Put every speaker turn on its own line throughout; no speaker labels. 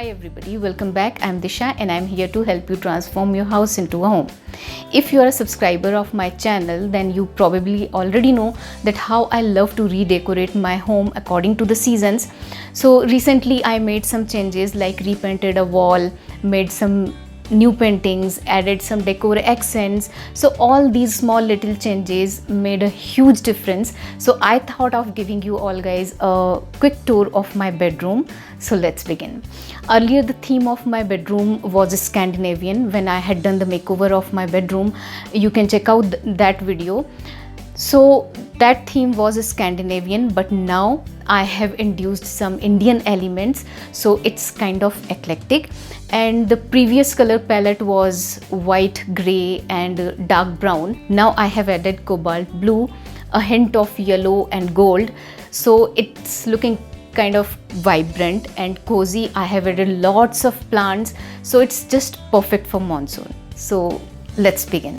Hi everybody, welcome back. I'm Disha and I'm here to help you transform your house into a home. If you are a subscriber of my channel, then you probably already know that how I love to redecorate my home according to the seasons. So recently I made some changes like repainted a wall, made some new paintings, added some decor accents. So all these small little changes made a huge difference. So I thought of giving you all guys a quick tour of my bedroom. So let's begin. Earlier the theme of my bedroom was Scandinavian. When I had done the makeover of my bedroom, you can check out that video. So that theme was Scandinavian, but now I have introduced some Indian elements, so it's kind of eclectic. And the previous color palette was white, grey and dark brown. Now I have added cobalt blue, a hint of yellow and gold, so it's looking kind of vibrant and cozy. I have added lots of plants, so it's just perfect for monsoon. So let's begin.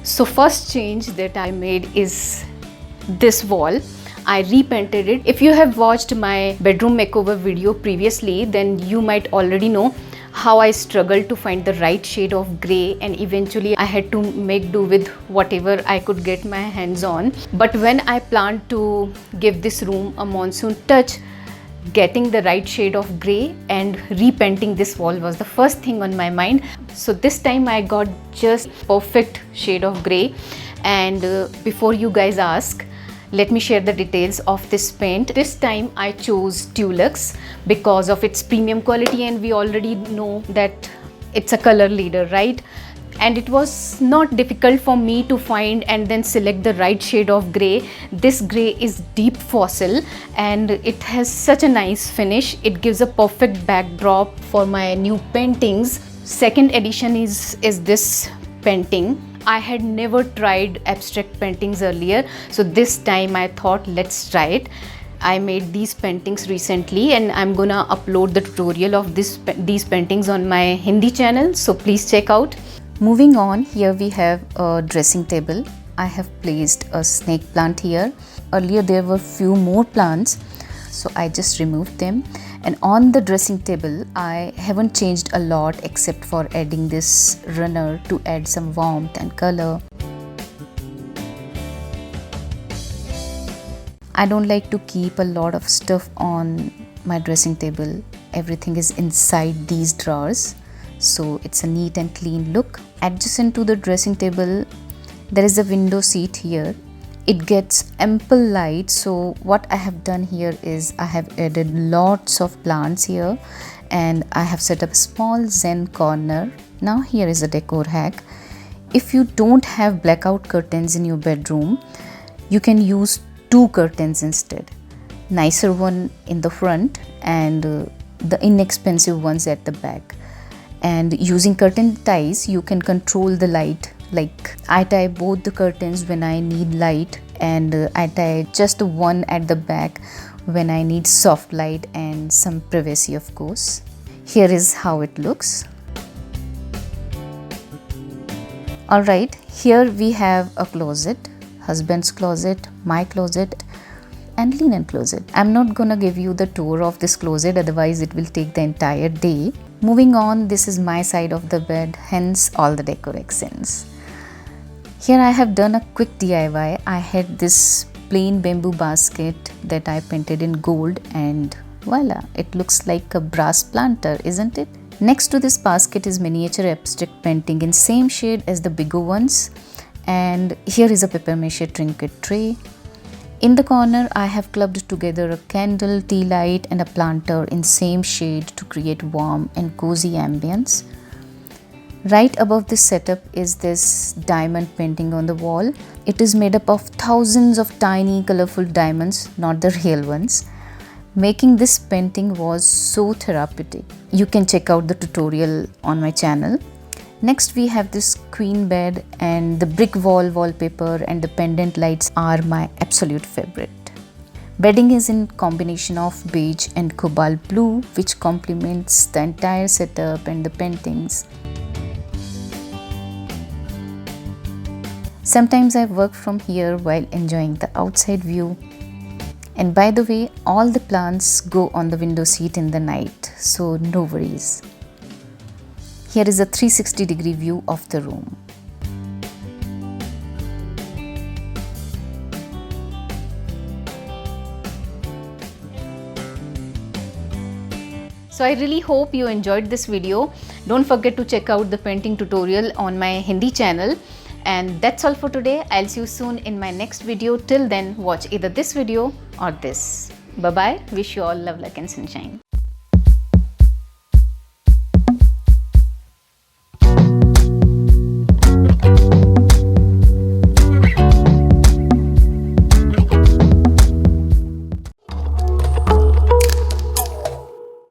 So first change that I made is this wall. I repainted it. If you have watched my bedroom makeover video previously, then you might already know how I struggled to find the right shade of grey, and eventually I had to make do with whatever I could get my hands on. But when I planned to give this room a monsoon touch, getting the right shade of grey and repainting this wall was the first thing on my mind. So this time I got just perfect shade of grey. And before you guys ask, let me share the details of this paint. This time I chose Dulux because of its premium quality, and we already know that it's a color leader, right? And it was not difficult for me to find and then select the right shade of grey. This grey is deep fossil and it has such a nice finish. It gives a perfect backdrop for my new paintings. Second edition is this painting. I had never tried abstract paintings earlier, so this time I thought let's try it. I made these paintings recently and I'm gonna upload the tutorial of these paintings on my Hindi channel, so please check out. Moving on, here we have a dressing table. I have placed a snake plant here. Earlier there were few more plants, so I just removed them. And on the dressing table, I haven't changed a lot except for adding this runner to add some warmth and color. I don't like to keep a lot of stuff on my dressing table. Everything is inside these drawers, so it's a neat and clean look. Adjacent to the dressing table, there is a window seat here. It gets ample light, so what I have done here is I have added lots of plants here and I have set up a small zen corner. Now here is a decor hack. If you don't have blackout curtains in your bedroom, you can use two curtains instead. Nicer one in the front and the inexpensive ones at the back. And using curtain ties, you can control the light. Like I tie both the curtains when I need light, and I tie just one at the back when I need soft light and some privacy, of course. Here is how it looks. Alright, here we have a closet, husband's closet, my closet and linen closet. I'm not gonna give you the tour of this closet, otherwise it will take the entire day. Moving on, this is my side of the bed, hence all the decor accents. Here I have done a quick DIY. I had this plain bamboo basket that I painted in gold and voila, it looks like a brass planter, isn't it? Next to this basket is miniature abstract painting in same shade as the bigger ones, and here is a paper mache trinket tray. In the corner, I have clubbed together a candle, tea light and a planter in same shade to create warm and cozy ambience. Right above this setup is this diamond painting on the wall. It is made up of thousands of tiny colorful diamonds, not the real ones. Making this painting was so therapeutic. You can check out the tutorial on my channel. Next we have this queen bed, and the brick wall wallpaper and the pendant lights are my absolute favorite. Bedding is in combination of beige and cobalt blue, which complements the entire setup and the paintings. Sometimes I work from here while enjoying the outside view. And by the way, all the plants go on the window seat in the night, so no worries. Here is a 360-degree view of the room. So I really hope you enjoyed this video. Don't forget to check out the painting tutorial on my Hindi channel. And that's all for today. I'll see you soon in my next video. Till then, watch either this video or this. Bye bye. Wish you all love, luck and sunshine.